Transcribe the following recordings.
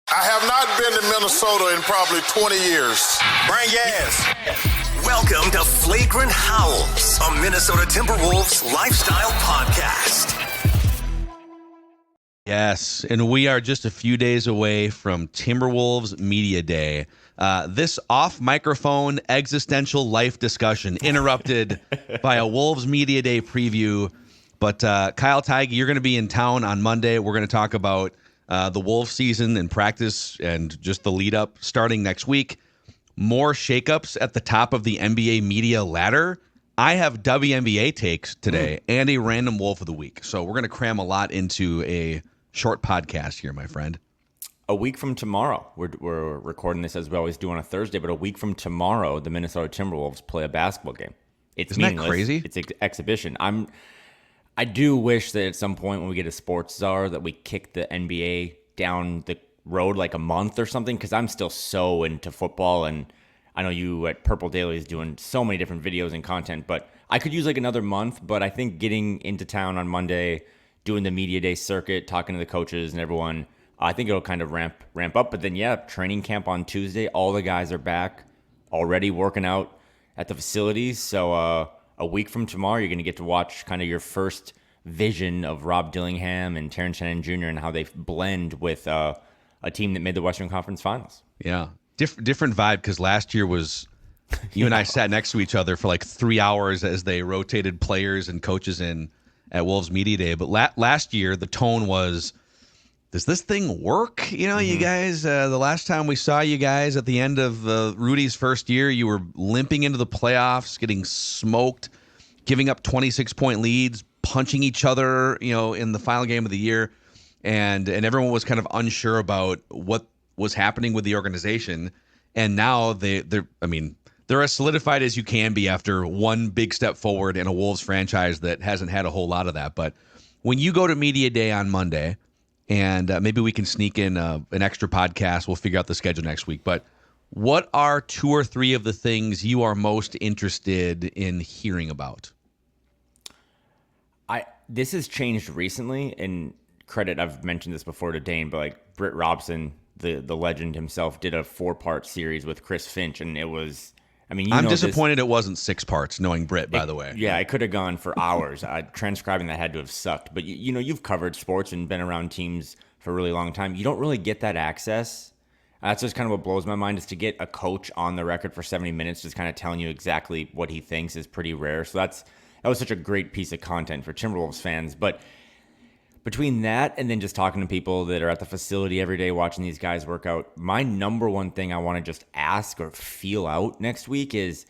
I have not been to Minnesota in probably 20 years. Bring gas. Welcome to Flagrant Howls, a Minnesota Timberwolves lifestyle podcast. Yes, and we are just a few days away from Timberwolves Media Day. This off-microphone existential life discussion interrupted by a Wolves Media Day preview. But Kyle Theige, you're going to be in town on Monday. We're going to talk about the Wolves season and practice and just the lead up starting next week. More shakeups at the top of the NBA media ladder. I have WNBA takes today and a random Wolf of the week. So we're going to cram a lot into a short podcast here, my friend. A week from tomorrow, we're recording this as we always do on a Thursday, but a week from tomorrow, the Minnesota Timberwolves play a basketball game. It's Isn't that crazy? It's an exhibition. I do wish that at some point when we get a sports czar that we kick the NBA down the road like a month or something, because I'm still so into football, and I know you at Purple Daily is doing so many different videos and content, but I could use like another month. But I think getting into town on Monday, doing the media day circuit, talking to the coaches and everyone, I think it'll kind of ramp up. But then, yeah, training camp on Tuesday, all the guys are back already working out at the facilities. So a week from tomorrow, you're going to get to watch kind of your first vision of Rob Dillingham and Terrence Shannon Jr. and how they blend with a team that made the Western Conference Finals. Yeah, different vibe, because last year was you and I sat next to each other for like 3 hours as they rotated players and coaches in at Wolves Media Day. But last year, the tone was, does this thing work? You know, you guys, the last time we saw you guys at the end of Rudy's first year, you were limping into the playoffs, getting smoked, giving up 26-point leads, punching each other, you know, in the final game of the year. And everyone was kind of unsure about what was happening with the organization. And now they're as solidified as you can be after one big step forward in a Wolves franchise that hasn't had a whole lot of that. But when you go to Media Day on Monday, and maybe we can sneak in an extra podcast. We'll figure out the schedule next week. But what are 2 or 3 of the things you are most interested in hearing about? This has changed recently, and credit, I've mentioned this before to Dane, but like Britt Robson, the legend himself, did a 4-part series with Chris Finch, and it was, I'm disappointed it wasn't 6 parts, knowing Britt, by the way. Yeah, it could have gone for hours. Transcribing that had to have sucked. But, you've covered sports and been around teams for a really long time. You don't really get that access. That's just kind of what blows my mind, is to get a coach on the record for 70 minutes just kind of telling you exactly what he thinks is pretty rare. So that was such a great piece of content for Timberwolves fans. But between that and then just talking to people that are at the facility every day watching these guys work out, my number one thing I want to just ask or feel out next week is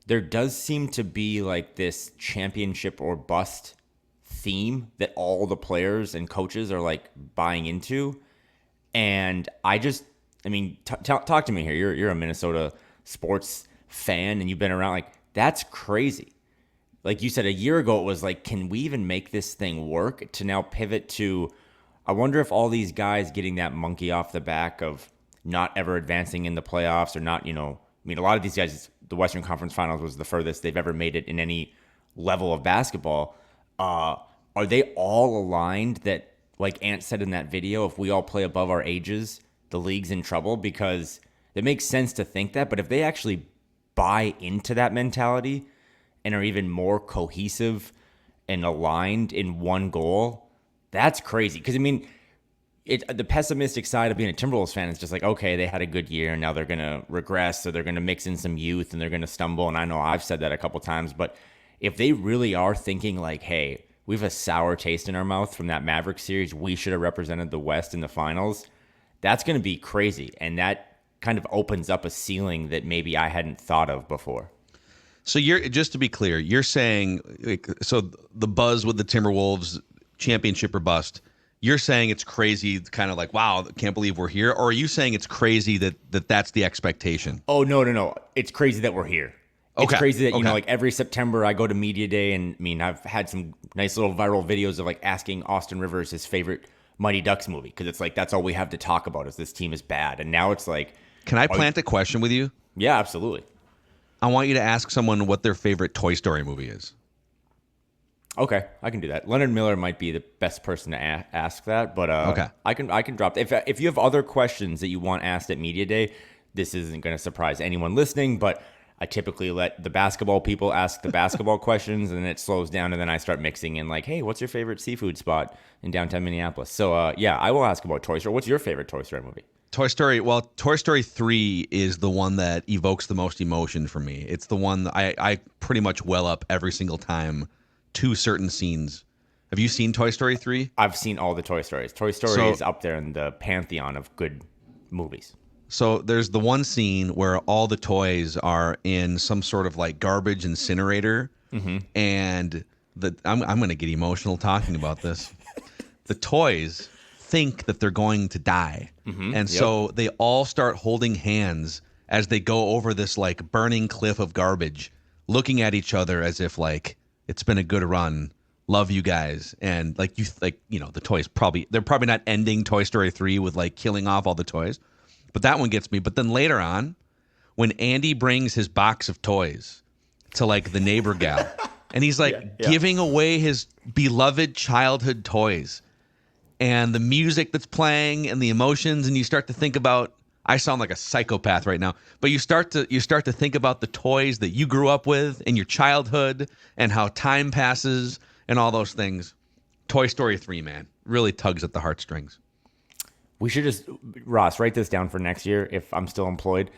there does seem to be like this championship or bust theme that all the players and coaches are like buying into. And talk to me here. You're a Minnesota sports fan and you've been around. Like, that's crazy. Like you said, a year ago, it was like, can we even make this thing work? To now pivot to, I wonder if all these guys getting that monkey off the back of not ever advancing in the playoffs or not, a lot of these guys, the Western Conference Finals was the furthest they've ever made it in any level of basketball. Are they all aligned that, like Ant said in that video, if we all play above our ages, the league's in trouble? Because it makes sense to think that, but if they actually buy into that mentality and are even more cohesive and aligned in one goal, that's crazy. Because, the pessimistic side of being a Timberwolves fan is just like, okay, they had a good year, and now they're going to regress, so they're going to mix in some youth, and they're going to stumble. And I know I've said that a couple times, but if they really are thinking like, hey, we have a sour taste in our mouth from that Mavericks series, we should have represented the West in the finals, that's going to be crazy. And that kind of opens up a ceiling that maybe I hadn't thought of before. So just to be clear, you're saying, so the buzz with the Timberwolves, championship or bust, you're saying it's crazy, kind of like, wow, can't believe we're here? Or are you saying it's crazy that that's the expectation? Oh, no. It's crazy that we're here. It's crazy that, like every September I go to Media Day, and I've had some nice little viral videos of like asking Austin Rivers his favorite Mighty Ducks movie, because it's like, that's all we have to talk about is this team is bad. And now it's like... Can I plant a question with you? Yeah, absolutely. I want you to ask someone what their favorite Toy Story movie is. Okay, I can do that. Leonard Miller might be the best person to ask that, but Okay. I can drop. If you have other questions that you want asked at Media Day, this isn't going to surprise anyone listening, but I typically let the basketball people ask the basketball questions, and then it slows down, and then I start mixing in like, hey, what's your favorite seafood spot in downtown Minneapolis? So yeah, I will ask about Toy Story. What's your favorite Toy Story movie? Toy Story 3 is the one that evokes the most emotion for me. It's the one that I pretty much well up every single time to certain scenes. Have you seen Toy Story 3? I've seen all the Toy Stories. Toy Story is up there in the pantheon of good movies. So there's the one scene where all the toys are in some sort of like garbage incinerator, and I'm going to get emotional talking about this. The toys think that they're going to die, and so they all start holding hands as they go over this like burning cliff of garbage, looking at each other as if like it's been a good run. Love you guys. And the toys they're probably not ending Toy Story 3 with like killing off all the toys. But that one gets me. But then later on, when Andy brings his box of toys to like the neighbor gal, and he's like giving away his beloved childhood toys, and the music that's playing and the emotions, and you start to think about, I sound like a psychopath right now, but you start to think about the toys that you grew up with in your childhood and how time passes and all those things. Toy Story 3, man, really tugs at the heartstrings. We should just, Ross, write this down for next year if I'm still employed.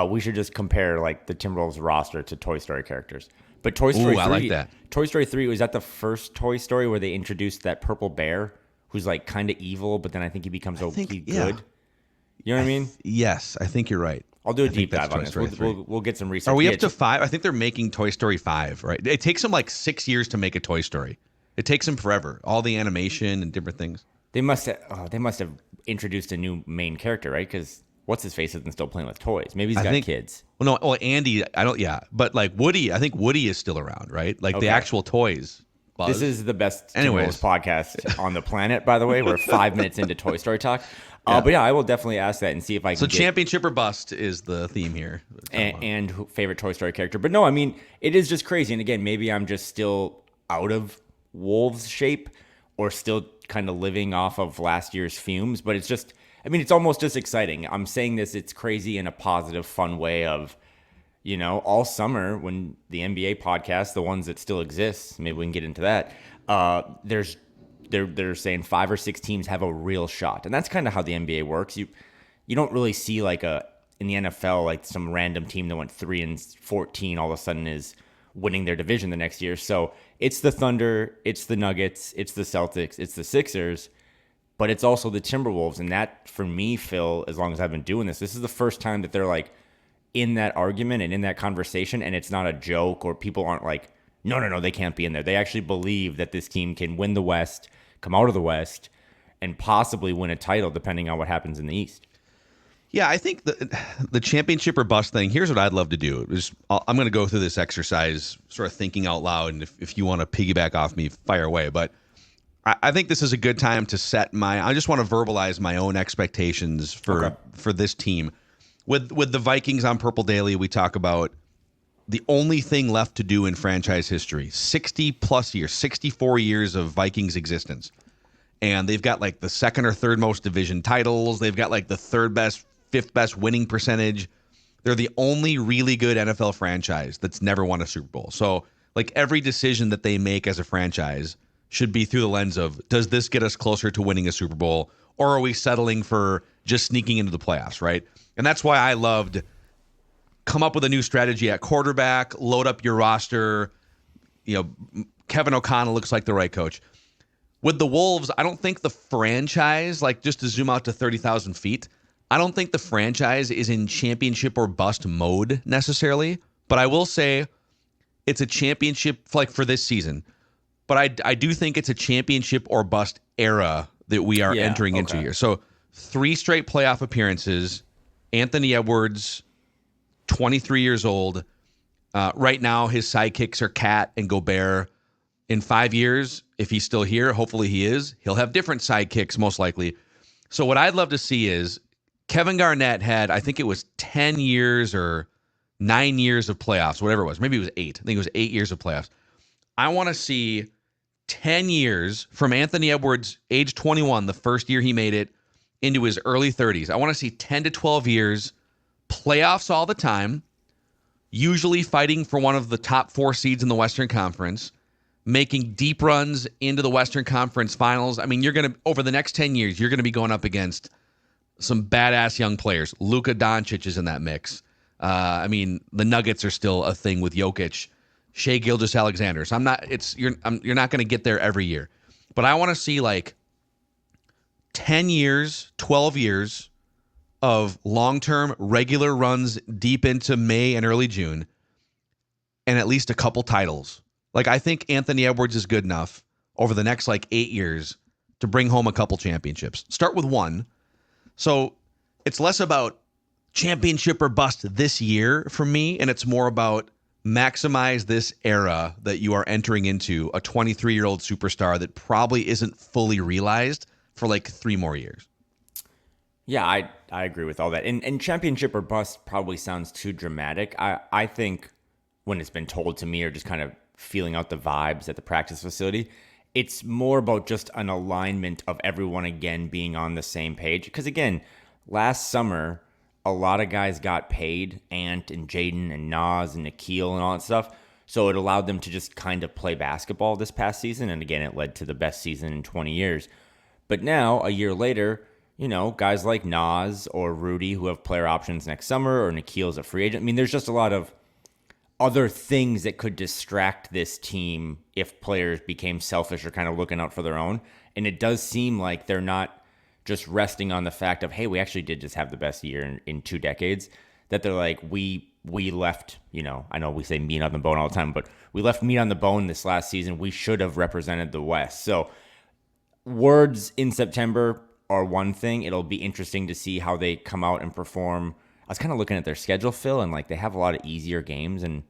We should just compare like the Timberwolves roster to Toy Story characters. But Toy Story 3, I like that. Toy Story 3, was that the first Toy Story where they introduced that purple bear who's like kind of evil, but then I think he becomes good? You know what I mean? Yes, I think you're right. I'll do a deep dive on this. We'll get some research. Are we up to 5? I think they're making Toy Story 5, right? It takes them like 6 years to make a Toy Story. It takes them forever. All the animation and different things. They must have introduced a new main character, right? Because what's his face isn't still playing with toys. Maybe he's got kids. Well, no. Well, Andy, I don't. Yeah, but like Woody, I think Woody is still around, right? Like the actual toys. Buzz. This is the best Timberwolves podcast on the planet, by the way. We're 5 minutes into Toy Story talk. But yeah, I will definitely ask that and see if I can. So championship or bust is the theme here. And favorite Toy Story character. But no, I mean, it is just crazy. And again, maybe I'm just still out of Wolves shape or still kind of living off of last year's fumes. But it's just, I mean, it's almost just exciting. I'm saying this, it's crazy in a positive, fun way of, you know, all summer when the NBA podcast, the ones that still exist, maybe we can get into that, they're saying 5 or 6 teams have a real shot. And that's kind of how the NBA works. You don't really see like in the NFL, like some random team that went 3-14 all of a sudden is winning their division the next year. So it's the Thunder, it's the Nuggets, it's the Celtics, it's the Sixers, but it's also the Timberwolves. And that, for me, Phil, as long as I've been doing this is the first time that they're like in that argument and in that conversation, and it's not a joke or people aren't like, no, they can't be in there. They actually believe that this team can win the West, come out of the West, and possibly win a title depending on what happens in the East. Yeah, I think the championship or bust thing, here's what I'd love to do. I'm going to go through this exercise sort of thinking out loud, and if you want to piggyback off me, fire away. But I think this is a good time to I just want to verbalize my own expectations for this team. With the Vikings on Purple Daily, we talk about the only thing left to do in franchise history, 60-plus years, 64 years of Vikings existence. And they've got like the second or third most division titles. They've got like the third best, fifth best winning percentage. They're the only really good NFL franchise that's never won a Super Bowl. So like every decision that they make as a franchise should be through the lens of, does this get us closer to winning a Super Bowl, or are we settling for just sneaking into the playoffs, right? And that's why I loved come up with a new strategy at quarterback, load up your roster. You know, Kevin O'Connell looks like the right coach. With the Wolves, I don't think the franchise, like just to zoom out to 30,000 feet, I don't think the franchise is in championship or bust mode necessarily. But I will say it's a championship like for this season. But I do think it's a championship or bust era that we are entering into here. So 3 straight playoff appearances. Anthony Edwards, 23 years old. Right now, his sidekicks are Cat and Gobert. In 5 years, if he's still here, hopefully he is, he'll have different sidekicks, most likely. So what I'd love to see is Kevin Garnett had, I think it was 10 years or 9 years of playoffs, whatever it was. Maybe it was 8. I think it was 8 years of playoffs. I want to see 10 years from Anthony Edwards, age 21, the first year he made it, into his early 30s. I want to see 10 to 12 years, playoffs all the time, usually fighting for one of the top 4 seeds in the Western Conference, making deep runs into the Western Conference Finals. I mean, you're going to, over the next 10 years, you're going to be going up against some badass young players. Luka Doncic is in that mix. I mean, the Nuggets are still a thing with Jokic, Shai Gilgeous-Alexander. So you're not going to get there every year. But I want to see like 10 years, 12 years of long-term regular runs deep into May and early June, and at least a couple titles. Like, I think Anthony Edwards is good enough over the next, 8 years to bring home a couple championships. Start with one. So it's less about championship or bust this year for me, and it's more about maximize this era that you are entering into, a 23-year-old superstar that probably isn't fully realized for 3 more years. Yeah, I agree with all that. And championship or bust probably sounds too dramatic. I think when it's been told to me, or just kind of feeling out the vibes at the practice facility, it's more about just an alignment of everyone again being on the same page. Because again, last summer, a lot of guys got paid, Ant and Jaden and Nas and Nikhil and all that stuff. So it allowed them to just kind of play basketball this past season. And again, it led to the best season in 20 years. But now, a year later, guys like Nas or Rudy who have player options next summer, or Nikhil's a free agent. I mean, there's just a lot of other things that could distract this team if players became selfish or kind of looking out for their own. And it does seem like they're not just resting on the fact of, hey, we actually did just have the best year in 2 decades, that they're like, we left, I know we say meat on the bone all the time, but we left meat on the bone this last season. We should have represented the West. So words in September are one thing. It'll be interesting to see how they come out and perform. I was kind of looking at their schedule, Phil, and they have a lot of easier games in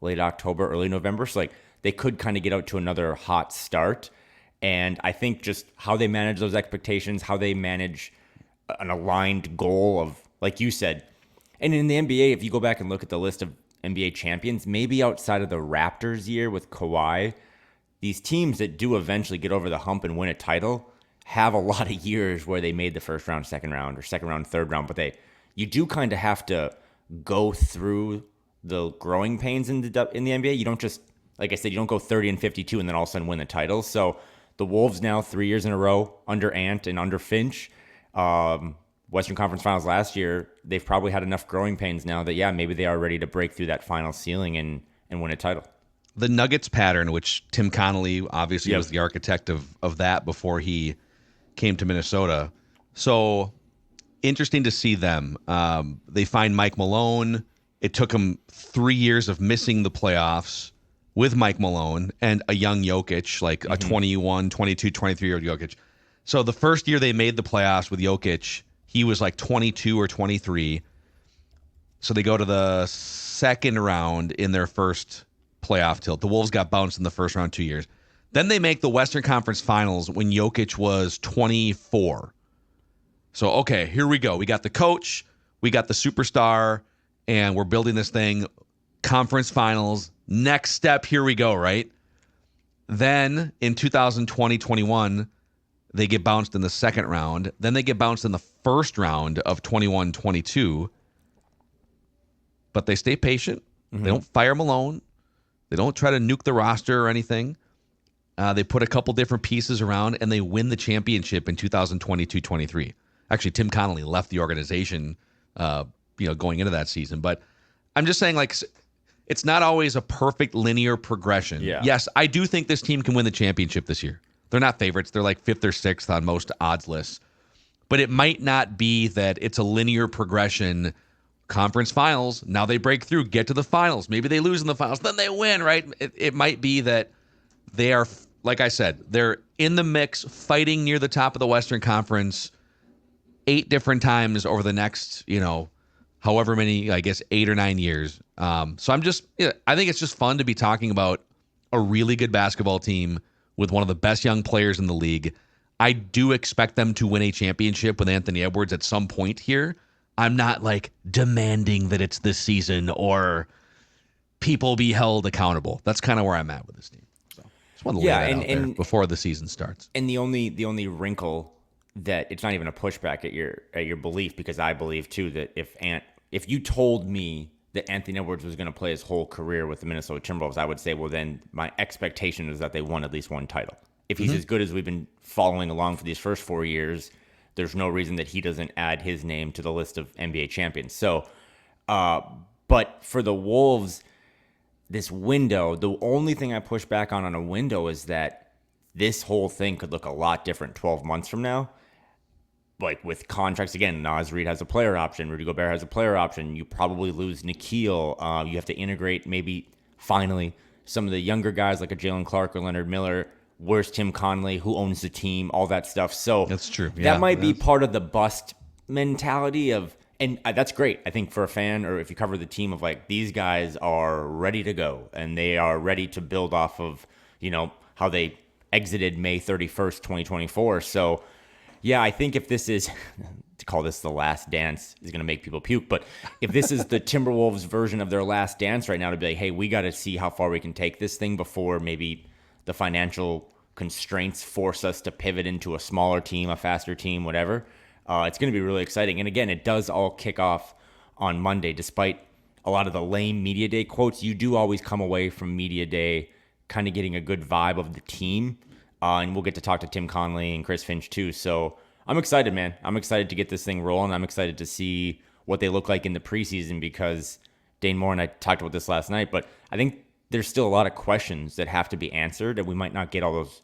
late October, early November. So they could kind of get out to another hot start. And I think just how they manage those expectations, how they manage an aligned goal of, like you said, and in the NBA, if you go back and look at the list of NBA champions, maybe outside of the Raptors year with Kawhi, these teams that do eventually get over the hump and win a title have a lot of years where they made the first round, second round, or second round, third round, but you do kind of have to go through the growing pains in the NBA. You don't just, like I said, you don't go 30-52 and then all of a sudden win the title. So the Wolves now 3 years in a row under Ant and under Finch, Western Conference Finals last year, they've probably had enough growing pains now that, yeah, maybe they are ready to break through that final ceiling and win a title. The Nuggets pattern, which Tim Connolly obviously was the architect of that before he came to Minnesota. So interesting to see them. They find Mike Malone. It took them 3 years of missing the playoffs with Mike Malone and a young Jokic, a 21, 22, 23-year-old Jokic. So the first year they made the playoffs with Jokic, he was 22 or 23. So they go to the second round in their first playoff tilt. The Wolves got bounced in the first round 2 years. Then they make the Western Conference Finals when Jokic was 24. So, okay, here we go. We got the coach, we got the superstar, and we're building this thing. Conference Finals. Next step, here we go, right? Then in 2020-21, they get bounced in the second round. Then they get bounced in the first round of 21-22. But they stay patient. They don't fire Malone. They don't try to nuke the roster or anything. They put a couple different pieces around, and they win the championship in 2022-23. Actually, Tim Connolly left the organization, going into that season. But I'm just saying, it's not always a perfect linear progression. Yeah. Yes, I do think this team can win the championship this year. They're not favorites. They're 5th or 6th on most odds lists. But it might not be that it's a linear progression. Conference finals, now they break through, get to the finals. Maybe they lose in the finals, then they win, right? It might be that they are, like I said, they're in the mix, fighting near the top of the Western Conference 8 different times over the next, however many, I guess, 8 or 9 years. So I think it's just fun to be talking about a really good basketball team with one of the best young players in the league. I do expect them to win a championship with Anthony Edwards at some point here. I'm not demanding that it's this season or people be held accountable. That's kind of where I'm at with this team. Just want to lay Yeah, that and- out there and- before the season starts. And the only wrinkle that it's not even a pushback at your belief, because I believe too that if you told me that Anthony Edwards was going to play his whole career with the Minnesota Timberwolves, I would say, well, then my expectation is that they won at least one title. If he's as good as we've been following along for these first 4 years, there's no reason that he doesn't add his name to the list of NBA champions. So, but for the Wolves, this window, the only thing I push back on a window is that this whole thing could look a lot different 12 months from now. Like with contracts, again, Naz Reid has a player option. Rudy Gobert has a player option. You probably lose Nikhil. You have to integrate maybe finally some of the younger guys like a Jalen Clark or Leonard Miller. Where's Tim Conley? Who owns the team? All that stuff. So That's true. That Yeah, might be that's- part of the bust mentality of, and that's great. I think for a fan, or if you cover the team, of like, these guys are ready to go and they are ready to build off of, how they exited May 31st, 2024. So yeah, I think if this is, to call this the last dance is going to make people puke, but if this is the Timberwolves version of their last dance right now, to be like, hey, we got to see how far we can take this thing before maybe the financial constraints force us to pivot into a smaller team, a faster team, whatever. It's going to be really exciting. And again, it does all kick off on Monday. Despite a lot of the lame media day quotes, you do always come away from media day kind of getting a good vibe of the team. And we'll get to talk to Tim Conley and Chris Finch too. So I'm excited, man. I'm excited to get this thing rolling. I'm excited to see what they look like in the preseason, because Dane Moore and I talked about this last night, but I think there's still a lot of questions that have to be answered, and we might not get all those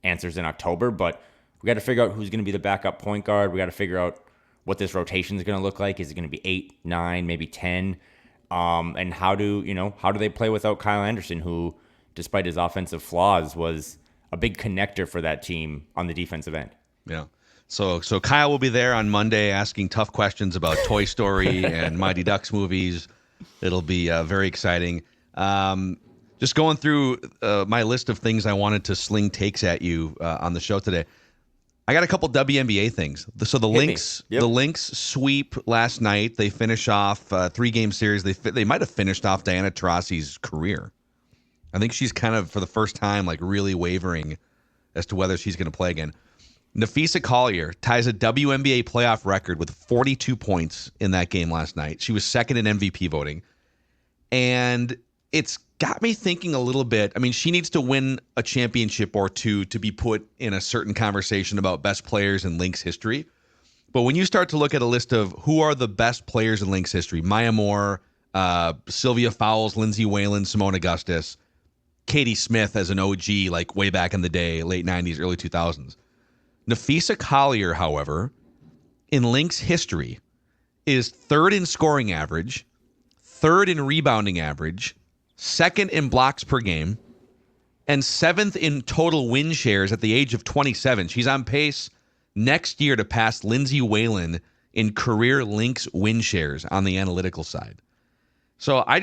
answers in October, but we got to figure out who's going to be the backup point guard. We got to figure out what this rotation is going to look like. Is it going to be 8, 9, maybe 10? And how do they play without Kyle Anderson, who, despite his offensive flaws, was a big connector for that team on the defensive end. Yeah. So Kyle will be there on Monday asking tough questions about Toy Story and Mighty Ducks movies. It'll be very exciting. Just going through my list of things I wanted to sling takes at you on the show today. I got a couple WNBA things. So the Lynx, Yep. the Lynx sweep last night. They finish off a 3-game series. They might have finished off Diana Taurasi's career. I think she's kind of, for the first time, like really wavering as to whether she's going to play again. Nafisa Collier ties a WNBA playoff record with 42 points in that game last night. She was second in MVP voting. And it's got me thinking a little bit. I mean, she needs to win a championship or two to be put in a certain conversation about best players in Lynx history. But when you start to look at a list of who are the best players in Lynx history, Maya Moore, Sylvia Fowles, Lindsay Whalen, Simone Augustus, Katie Smith as an OG, like way back in the day, late 90s, early 2000s. Nafisa Collier, however, in Lynx history, is third in scoring average, third in rebounding average, second in blocks per game, and seventh in total win shares at the age of 27. She's on pace next year to pass Lindsay Whalen in career Lynx win shares on the analytical side. So I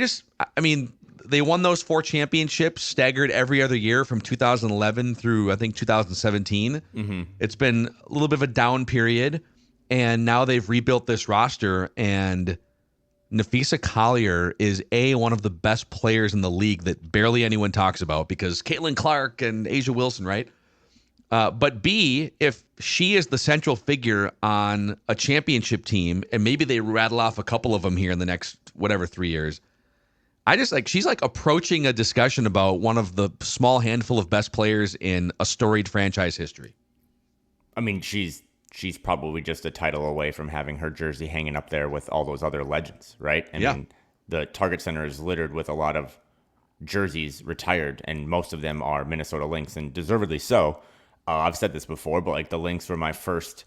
mean, they won those 4 championships, staggered every other year from 2011 through, I think, 2017. Mm-hmm. It's been a little bit of a down period, and now they've rebuilt this roster, and Nafisa Collier is one of the best players in the league that barely anyone talks about, because Caitlin Clark and Asia Wilson, right? But B, if she is the central figure on a championship team, and maybe they rattle off a couple of them here in the next, 3 years, she's like approaching a discussion about one of the small handful of best players in a storied franchise history. I mean, she's probably just a title away from having her jersey hanging up there with all those other legends, right? I mean, the Target Center is littered with a lot of jerseys retired, and most of them are Minnesota Lynx, and deservedly so. I've said this before, but like the Lynx were my first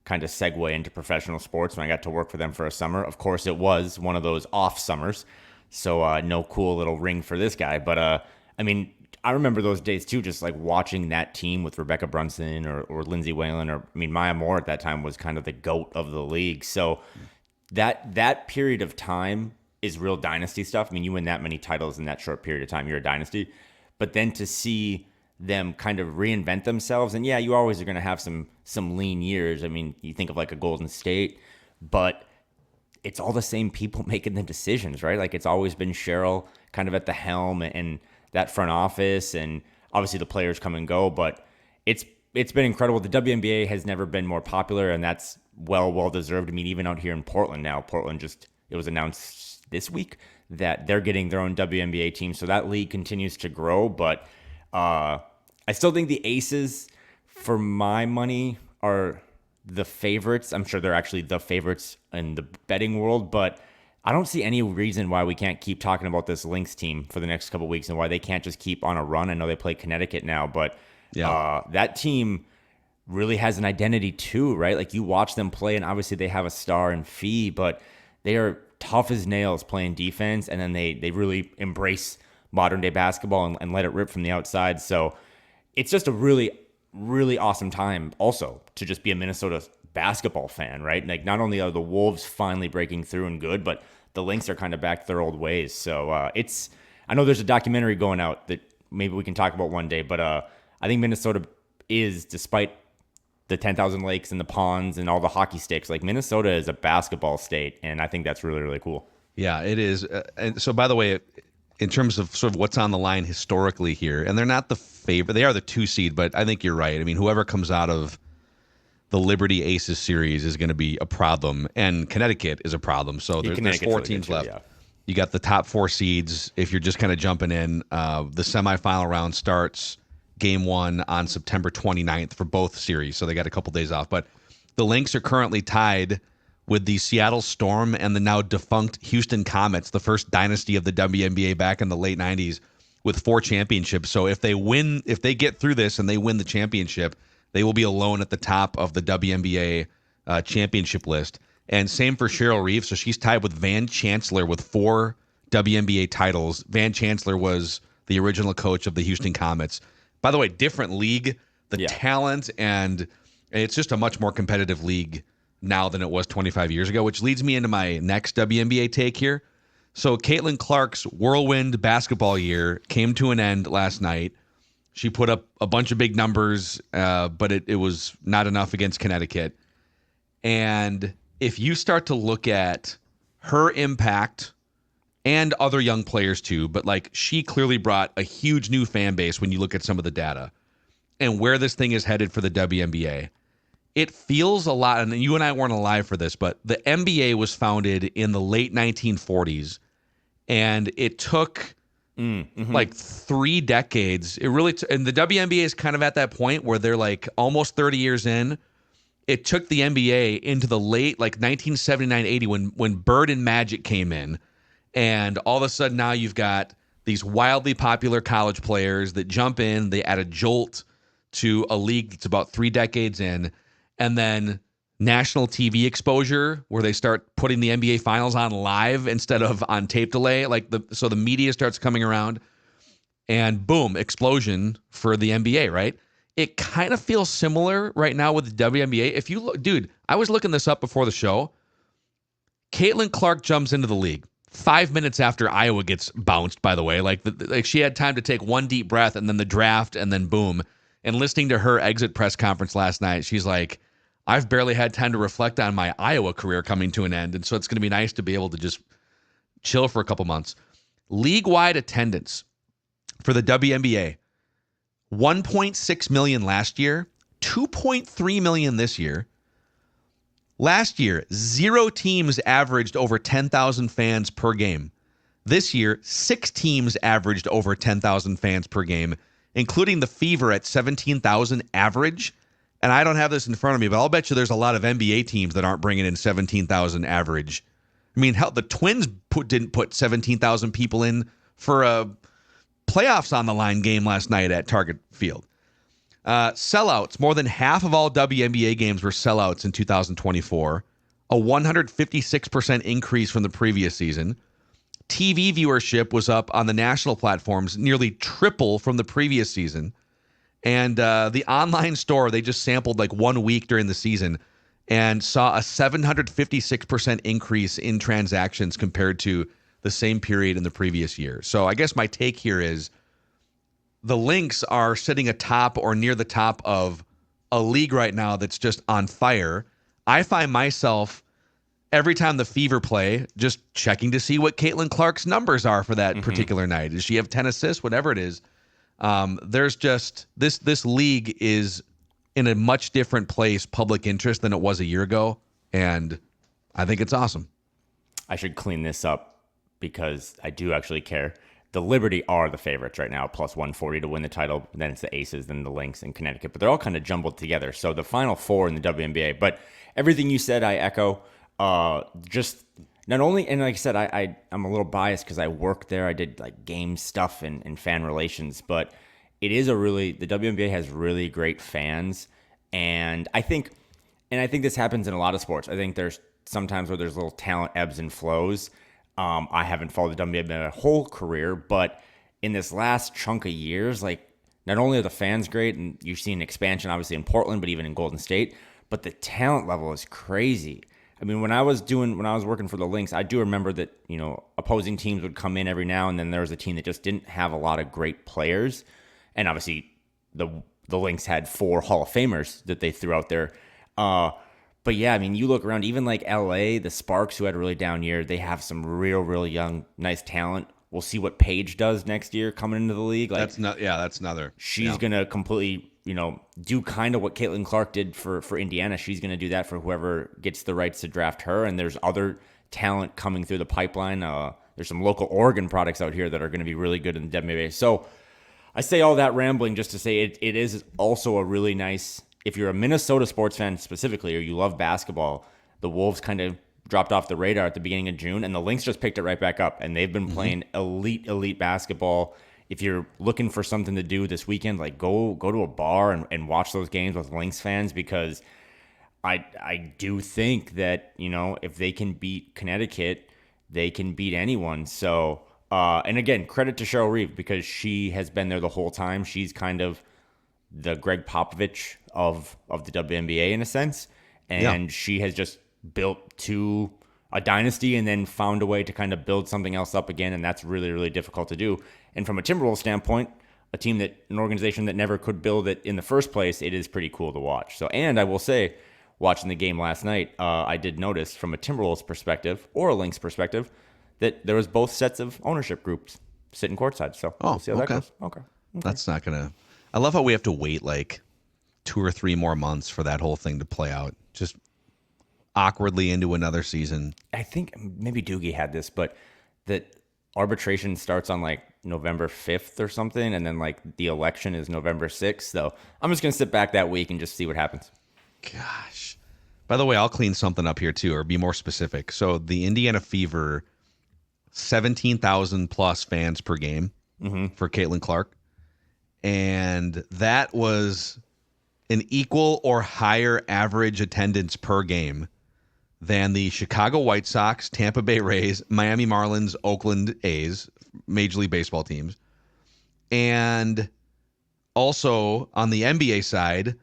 kind of segue into professional sports when I got to work for them for a summer. Of course, it was one of those off summers. So no cool little ring for this guy. But, I mean, I remember those days, too, just like watching that team with Rebecca Brunson or Lindsay Whalen. Maya Moore at that time was kind of the GOAT of the league. So that period of time is real dynasty stuff. I mean, you win that many titles in that short period of time, you're a dynasty. But then to see them kind of reinvent themselves, and yeah, you always are going to have some lean years. I mean, you think of like a Golden State, but it's all the same people making the decisions, right? Like it's always been Cheryl kind of at the helm and that front office. And Obviously, the players come and go, but it's been incredible. The WNBA has never been more popular, and that's well deserved. I mean, even out here in Portland now, it was announced this week that they're getting their own WNBA team, so that league continues to grow. But I still think the Aces, for my money, are the favorites. I'm sure they're actually the favorites in the betting world, but I don't see any reason why we can't keep talking about this Lynx team for the next couple of weeks and why they can't just keep on a run. I know they play Connecticut now, but that team really has an identity too, right? Like, you watch them play, and obviously they have a star in Fee, but they are tough as nails playing defense, and then they really embrace modern day basketball and let it rip from the outside. So it's just a really, really awesome time also to just be a Minnesota basketball fan, right? Like, not only are the Wolves finally breaking through and good, but the Lynx are kind of back to their old ways. So I know there's a documentary going out that maybe we can talk about one day, but I think Minnesota is, despite the 10,000 lakes and the ponds and all the hockey sticks, like, Minnesota is a basketball state, and I think that's really, really cool. Yeah, it is. And so, by the way, in terms of sort of what's on the line historically here, and they're not the favorite, they are the 2 seed, but I think you're right. I mean, whoever comes out of the Liberty Aces series is going to be a problem, and Connecticut is a problem. So there's 4 teams left. Yeah. You got the top 4 seeds. If you're just kind of jumping in, the semifinal round starts game 1 on September 29th for both series. So they got a couple days off. But the Lynx are currently tied with the Seattle Storm and the now defunct Houston Comets, the first dynasty of the WNBA back in the late 90s, with 4 championships. So if they get through this and they win the championship, they will be alone at the top of the WNBA championship list. And same for Cheryl Reeve. So she's tied with Van Chancellor with 4 WNBA titles. Van Chancellor was the original coach of the Houston Comets. By the way, different league, talent, and it's just a much more competitive league now than it was 25 years ago, which leads me into my next WNBA take here. So Caitlin Clark's whirlwind basketball year came to an end last night. She put up a bunch of big numbers, but it was not enough against Connecticut. And if you start to look at her impact, and other young players too, but like, she clearly brought a huge new fan base when you look at some of the data and where this thing is headed for the WNBA. It feels a lot, and you and I weren't alive for this, but the NBA was founded in the late 1940s, and it took like 3 decades. It really, and the WNBA is kind of at that point where they're like almost 30 years in. It took the NBA into the late, like 1979-80 when Bird and Magic came in. And all of a sudden now you've got these wildly popular college players that jump in. They add a jolt to a league that's about 3 decades in. And then national TV exposure where they start putting the NBA Finals on live instead of on tape delay. So the media starts coming around. And boom, explosion for the NBA, right? It kind of feels similar right now with the WNBA. If you look, dude, I was looking this up before the show. Caitlin Clark jumps into the league 5 minutes after Iowa gets bounced, by the way. Like she had time to take one deep breath, and then the draft, and then boom. And listening to her exit press conference last night, she's like, I've barely had time to reflect on my Iowa career coming to an end. And so it's going to be nice to be able to just chill for a couple months. League-wide attendance for the WNBA, 1.6 million last year, 2.3 million this year. Last year, 0 teams averaged over 10,000 fans per game. This year, 6 teams averaged over 10,000 fans per game, including the Fever at 17,000 average. And I don't have this in front of me, but I'll bet you there's a lot of NBA teams that aren't bringing in 17,000 average. I mean, hell, the Twins didn't put 17,000 people in for a playoffs on the line game last night at Target Field. Sellouts. More than half of all WNBA games were sellouts in 2024, a 156% increase from the previous season. TV viewership was up on the national platforms, nearly triple from the previous season. And the online store, they just sampled like 1 week during the season and saw a 756% increase in transactions compared to the same period in the previous year. So I guess my take here is the Lynx are sitting atop or near the top of a league right now that's just on fire. I find myself every time the Fever play just checking to see what Caitlin Clark's numbers are for that particular night. Does she have 10 assists? Whatever it is. There's just this league is in a much different place, public interest, than it was a year ago, and I think it's awesome. I should clean this up because I do actually care. The Liberty are the favorites right now, plus 140 to win the title. Then it's the Aces, then the Lynx, and Connecticut. But they're all kind of jumbled together. So the Final Four in the WNBA. But everything you said, I echo. Just not only, and like I said, I'm a little biased because I worked there. I did like game stuff and fan relations. But it is the WNBA has really great fans. And I think this happens in a lot of sports. I think there's sometimes where there's little talent ebbs and flows. I haven't followed the WNBA my whole career, but in this last chunk of years, like not only are the fans great, and you've seen expansion obviously in Portland, but even in Golden State, but the talent level is crazy. I mean, when I was working for the Lynx, I do remember that, opposing teams would come in every now and then. There was a team that just didn't have a lot of great players. And obviously the Lynx had 4 Hall of Famers that they threw out there. But yeah, I mean, you look around, even like LA, the Sparks, who had a really down year, they have some real young, nice talent. We'll see what Theige does next year coming into the league. Like, that's another. She's gonna completely, do kind of what Caitlin Clark did for Indiana. She's gonna do that for whoever gets the rights to draft her. And there's other talent coming through the pipeline. There's some local Oregon products out here that are gonna be really good in the WNBA. So I say all that rambling just to say it is also a really nice. If you're a Minnesota sports fan specifically, or you love basketball, the Wolves kind of dropped off the radar at the beginning of June, and the Lynx just picked it right back up, and they've been playing elite basketball. If you're looking for something to do this weekend, like go to a bar and watch those games with Lynx fans, because I do think that, if they can beat Connecticut, they can beat anyone. So, and again, credit to Cheryl Reeve, because she has been there the whole time. She's kind of the Greg Popovich of the WNBA in a sense. And she has just built to a dynasty and then found a way to kind of build something else up again. And that's really difficult to do. And from a Timberwolves standpoint, an organization that never could build it in the first place, it is pretty cool to watch. So, and I will say, watching the game last night, I did notice from a Timberwolves perspective or a Lynx perspective that there was both sets of ownership groups sitting courtside. So we'll see how that goes. Okay. That's not going to... I love how we have to wait like 2 or 3 more months for that whole thing to play out. Just awkwardly into another season. I think maybe Doogie had this, but that arbitration starts on like November 5th or something, and then like the election is November 6th. So I'm just going to sit back that week and just see what happens. Gosh. By the way, I'll clean something up here too, or be more specific. So the Indiana Fever, 17,000 plus fans per game for Caitlin Clark. And that was an equal or higher average attendance per game than the Chicago White Sox, Tampa Bay Rays, Miami Marlins, Oakland A's, Major League Baseball teams. And also on the NBA side,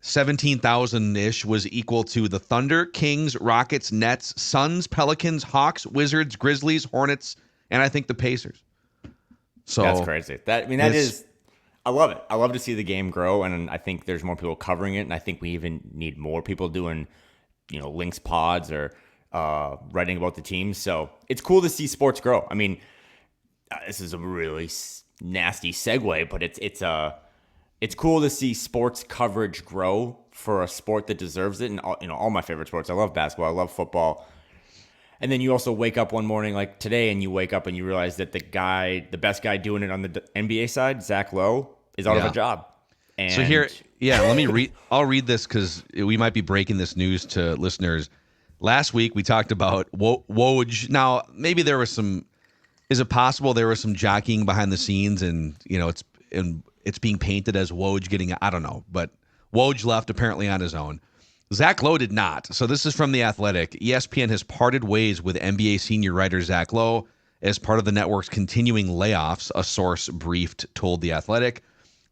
17,000-ish was equal to the Thunder, Kings, Rockets, Nets, Suns, Pelicans, Hawks, Wizards, Grizzlies, Hornets, and I think the Pacers. So that's crazy. I love it. I love to see the game grow, and I think there's more people covering it, and I think we even need more people doing, Lynx pods or writing about the teams. So it's cool to see sports grow. I mean, this is a really nasty segue, but it's cool to see sports coverage grow for a sport that deserves it. And all my favorite sports. I love basketball. I love football. And then you also wake up one morning like today, and you wake up and you realize that the best guy doing it on the NBA side, Zach Lowe, is out of a job. And so here, let me read. I'll read this because we might be breaking this news to listeners. Last week we talked about Woj. Now maybe there was some. Is it possible there was some jockeying behind the scenes, and it's being painted as Woj getting? I don't know, but Woj left apparently on his own. Zach Lowe did not. So this is from The Athletic. ESPN has parted ways with NBA senior writer Zach Lowe as part of the network's continuing layoffs, a source told The Athletic.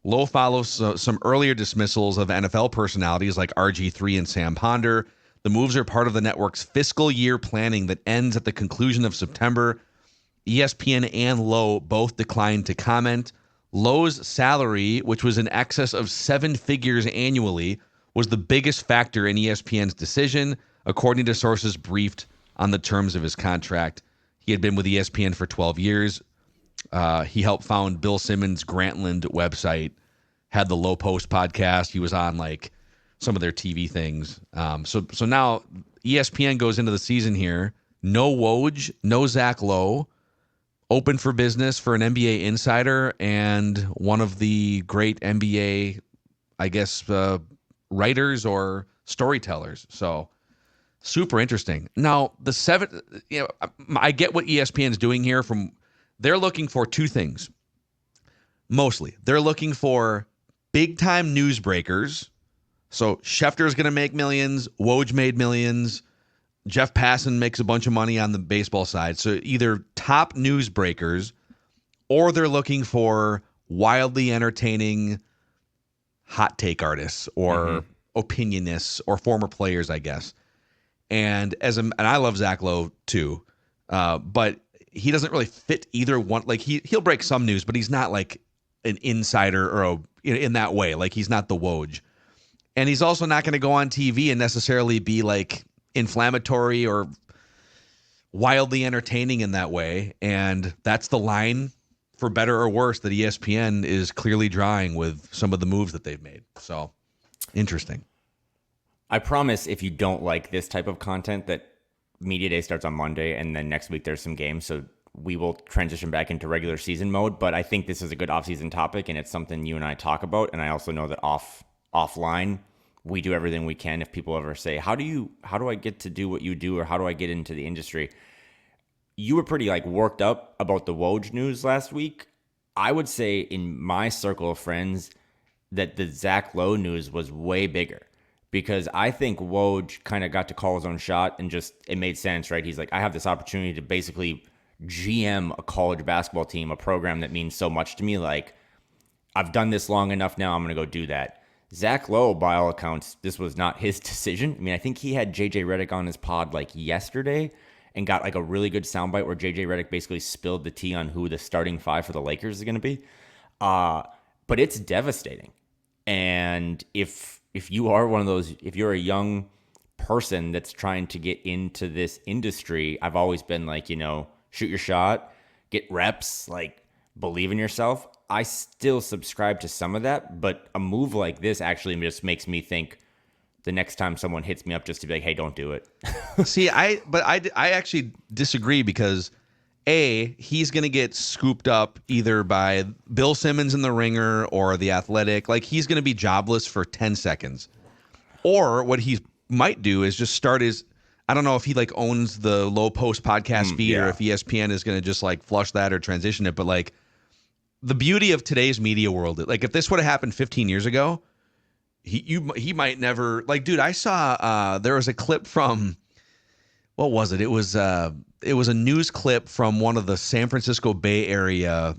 Lowe follows some earlier dismissals of NFL personalities like RG3 and Sam Ponder. The moves are part of the network's fiscal year planning that ends at the conclusion of September. ESPN and Lowe both declined to comment. Lowe's salary, which was in excess of 7 figures annually, was the biggest factor in ESPN's decision, according to sources briefed on the terms of his contract. He had been with ESPN for 12 years. He helped found Bill Simmons' Grantland website, had the Low Post podcast. He was on like some of their TV things. So now ESPN goes into the season here. No Woj, no Zach Lowe. Open for business for an NBA insider and one of the great NBA, I guess, writers or storytellers. So super interesting. Now, I get what ESPN's doing here. They're looking for two things. Mostly, they're looking for big-time newsbreakers. So Schefter's going to make millions. Woj made millions. Jeff Passan makes a bunch of money on the baseball side. So either top newsbreakers or they're looking for wildly entertaining hot take artists or opinionists or former players, I guess. And I love Zach Lowe too, but he doesn't really fit either one. Like he'll break some news, but he's not like an insider or in that way. Like he's not the Woj. And he's also not going to go on TV and necessarily be like inflammatory or wildly entertaining in that way. And that's the line, for better or worse, that ESPN is clearly drawing with some of the moves that they've made. So interesting. I promise if you don't like this type of content that Media Day starts on Monday and then next week there's some games. So we will transition back into regular season mode. But I think this is a good offseason topic and it's something you and I talk about. And I also know that offline, we do everything we can. If people ever say, how do I get to do what you do? Or how do I get into the industry? You were pretty like worked up about the Woj news last week. I would say in my circle of friends that the Zach Lowe news was way bigger because I think Woj kind of got to call his own shot and just, it made sense, right? He's like, I have this opportunity to basically GM a college basketball team, a program that means so much to me. Like, I've done this long enough now, I'm going to go do that. Zach Lowe, by all accounts, this was not his decision. I mean, I think he had JJ Redick on his pod like yesterday and got like a really good soundbite where JJ Redick basically spilled the tea on who the starting five for the Lakers is going to be. But it's devastating. And if you are one of those, if you're a young person that's trying to get into this industry, I've always been like, shoot your shot, get reps, like believe in yourself. I still subscribe to some of that, but a move like this actually just makes me think the next time someone hits me up just to be like, hey, don't do it. See, I actually disagree because he's going to get scooped up either by Bill Simmons in The Ringer or The Athletic. Like he's going to be jobless for 10 seconds. Or what he might do is just start I don't know if he like owns the Low Post podcast feed or if ESPN is going to just like flush that or transition it. But like, the beauty of today's media world, like if this would have happened 15 years ago, he might never, like, dude, I saw there was a clip from, what was it? It was a news clip from one of the San Francisco Bay Area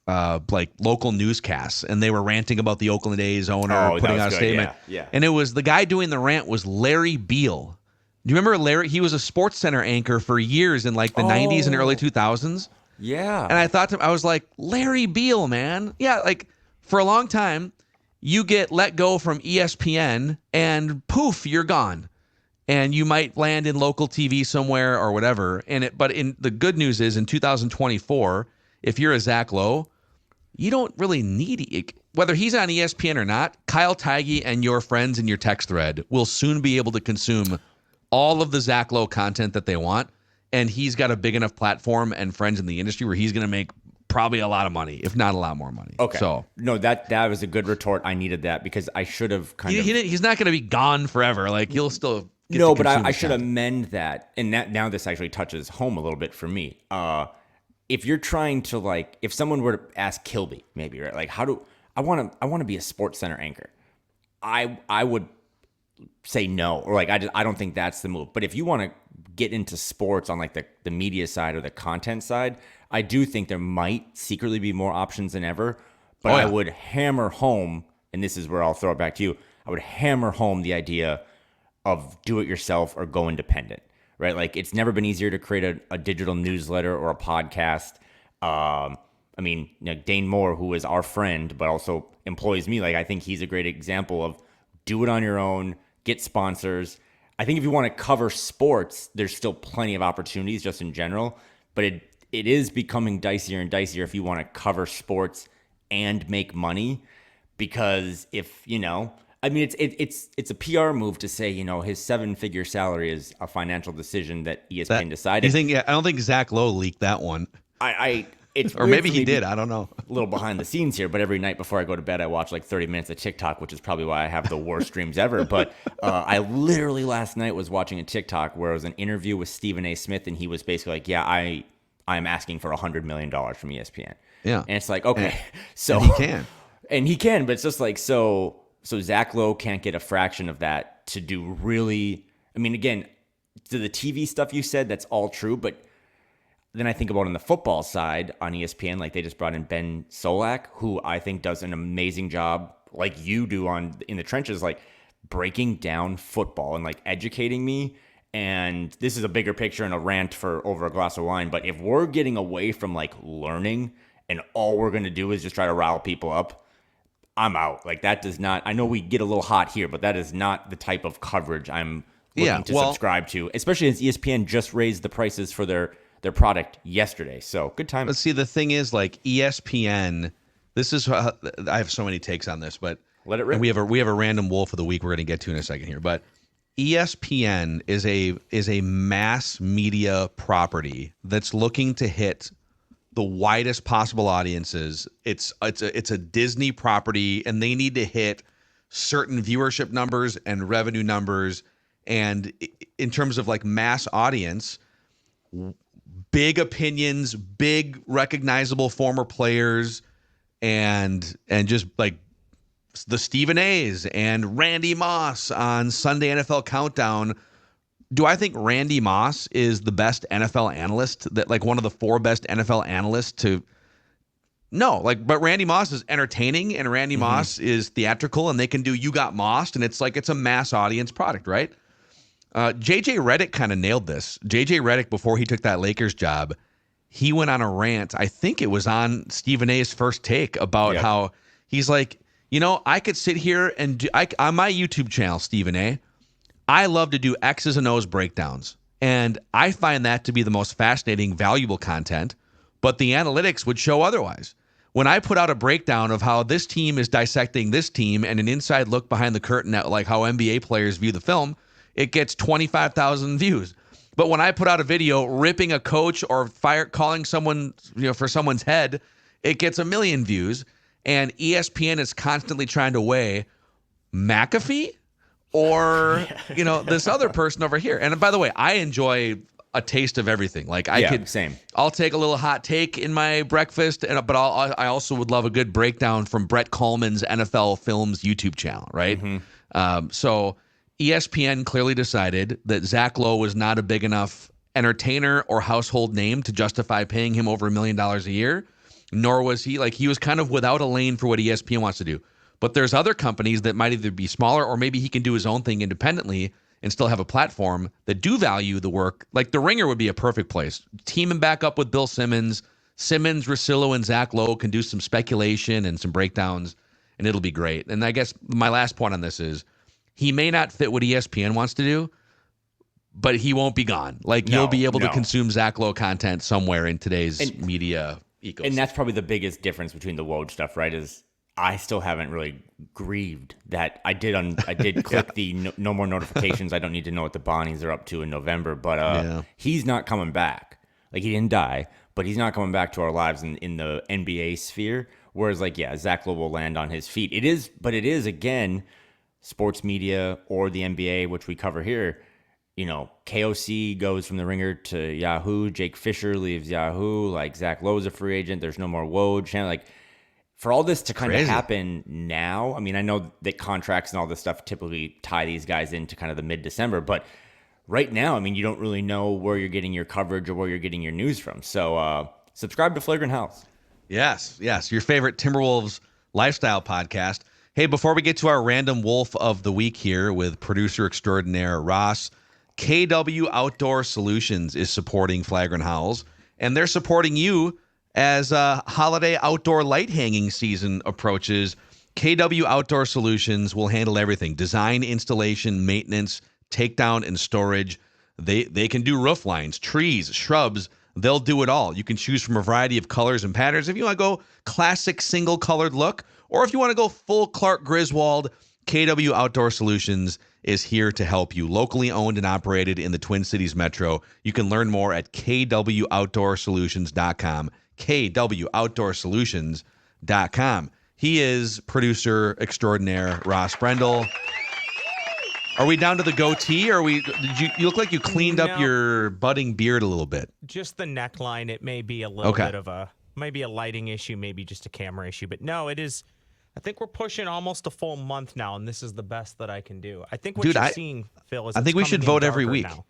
like local newscasts, and they were ranting about the Oakland A's owner putting out a statement. Yeah. And it was the guy doing the rant was Larry Beal. Do you remember Larry? He was a Sports Center anchor for years in like the 90s and early 2000s. Yeah. And I thought I was like, Larry Beal, man. Yeah, like for a long time, you get let go from ESPN and poof, you're gone. And you might land in local TV somewhere or whatever. But the good news is in 2024, if you're a Zach Lowe, you don't really need it. Whether he's on ESPN or not, Kyle Theige and your friends in your text thread will soon be able to consume all of the Zach Lowe content that they want. And he's got a big enough platform and friends in the industry where he's going to make probably a lot of money, if not a lot more money. Okay. So no, that was a good retort. I needed that because I should have he's not going to be gone forever. Like he'll still get no, to but I consume should content. amend that. And now this actually touches home a little bit for me. If you're trying to like, if someone were to ask Kilby, maybe right, like I want to be a Sports Center anchor, I would say no, or like I don't think that's the move. But if you want to get into sports on like the media side or the content side, I do think there might secretly be more options than ever. But I would hammer home, and this is where I'll throw it back to you, I would hammer home the idea of do it yourself or go independent, right? Like it's never been easier to create a digital newsletter or a podcast. I mean, Dane Moore, who is our friend, but also employs me, like I think he's a great example of do it on your own, get sponsors. I think if you want to cover sports, there's still plenty of opportunities just in general, but it is becoming dicier and dicier if you want to cover sports and make money, because if, I mean, it's a PR move to say, his 7-figure salary is a financial decision that ESPN decided. You think? Yeah, I don't think Zach Lowe leaked that one. It's or maybe he did. I don't know. A little behind the scenes here, but every night before I go to bed, I watch like 30 minutes of TikTok, which is probably why I have the worst dreams ever. But I literally last night was watching a TikTok where it was an interview with Stephen A. Smith, and he was basically like, "Yeah, I'm asking for $100 million from ESPN." Yeah, and it's like, okay, so and he can, but it's just like so Zach Lowe can't get a fraction of that to do really. I mean, again, to the TV stuff you said, that's all true, but then I think about on the football side on ESPN, like they just brought in Ben Solak, who I think does an amazing job, like you do in the trenches, like breaking down football and like educating me. And this is a bigger picture and a rant for over a glass of wine. But if we're getting away from like learning and all we're going to do is just try to rile people up, I'm out. Like that does not, I know we get a little hot here, but that is not the type of coverage I'm looking to subscribe to, especially as ESPN just raised the prices for their product yesterday. So good time. Let's see. The thing is, like ESPN, this is I have so many takes on this, but let it rip. And we have a random wolf of the week we're going to get to in a second here. But ESPN is a mass media property that's looking to hit the widest possible audiences. It's a Disney property, and they need to hit certain viewership numbers and revenue numbers. And in terms of like mass audience, big opinions, big recognizable former players, and just like the Stephen A's and Randy Moss on Sunday NFL Countdown. Do I think Randy Moss is the best NFL analyst, that like one of the 4 best NFL analysts to? No, like, but Randy Moss is entertaining, and Randy Moss is theatrical, and they can do You Got Mossed, and it's like it's a mass audience product, right? JJ Redick kind of nailed this. JJ Redick, before he took that Lakers job, he went on a rant. I think it was on Stephen A's First Take about how he's like, I could sit here and on my YouTube channel, Stephen A., I love to do X's and O's breakdowns. And I find that to be the most fascinating, valuable content, but the analytics would show otherwise. When I put out a breakdown of how this team is dissecting this team and an inside look behind the curtain at like how NBA players view the film, it gets 25,000 views. But when I put out a video ripping a coach or calling someone, for someone's head, it gets 1 million views. And ESPN is constantly trying to weigh McAfee or, this other person over here. And by the way, I enjoy a taste of everything. Like same. I'll take a little hot take in my breakfast, but I also would love a good breakdown from Brett Coleman's NFL Films YouTube channel, right? So ESPN clearly decided that Zach Lowe was not a big enough entertainer or household name to justify paying him over $1 million a year, nor was he was kind of without a lane for what ESPN wants to do. But there's other companies that might either be smaller or maybe he can do his own thing independently and still have a platform that do value the work. Like The Ringer would be a perfect place. Team him back up with Bill Simmons. Russillo, and Zach Lowe can do some speculation and some breakdowns, and it'll be great. And I guess my last point on this is, he may not fit what ESPN wants to do, but he won't be gone. Like, you'll be able to consume Zach Lowe content somewhere in today's media ecosystem. And that's probably the biggest difference between the Woj stuff, right? Is I still haven't really grieved that I did click the no more notifications. I don't need to know what the Bonnies are up to in November, but he's not coming back. Like, he didn't die, but he's not coming back to our lives in the NBA sphere. Whereas, Zach Lowe will land on his feet. It is, again, sports media or the NBA, which we cover here. KOC goes from the Ringer to Yahoo. Jake Fisher leaves Yahoo. Like, Zach Lowe's a free agent. There's no more Woj. Like, for all this to kind of happen now, I mean, I know that contracts and all this stuff typically tie these guys into kind of the mid-December, but right now, I mean, you don't really know where you're getting your coverage or where you're getting your news from. So subscribe to Flagrant Howls. Yes, your favorite Timberwolves lifestyle podcast. Hey, before we get to our random wolf of the week here with producer extraordinaire Ross, KW Outdoor Solutions is supporting Flagrant Howls, and they're supporting you as holiday outdoor light hanging season approaches. KW Outdoor Solutions will handle everything: design, installation, maintenance, takedown, and storage. They can do roof lines, trees, shrubs, They'll do it all. You can choose from a variety of colors and patterns if you want to go classic single colored look, or if you want to go full Clark Griswold. KW Outdoor Solutions is here to help you. Locally owned and operated in the Twin Cities Metro. You can learn more at kwoutdoorsolutions.com. kwoutdoorsolutions.com. He is producer extraordinaire Ross Brendel. Are we down to the goatee, or you look like you cleaned up your budding beard a little bit? Just the neckline. It may be a little bit of maybe a lighting issue, maybe just a camera issue. But no, it is. I think we're pushing almost a full month now, and this is the best that I can do. I think what you're seeing, Phil, is I think we should vote every week. Now.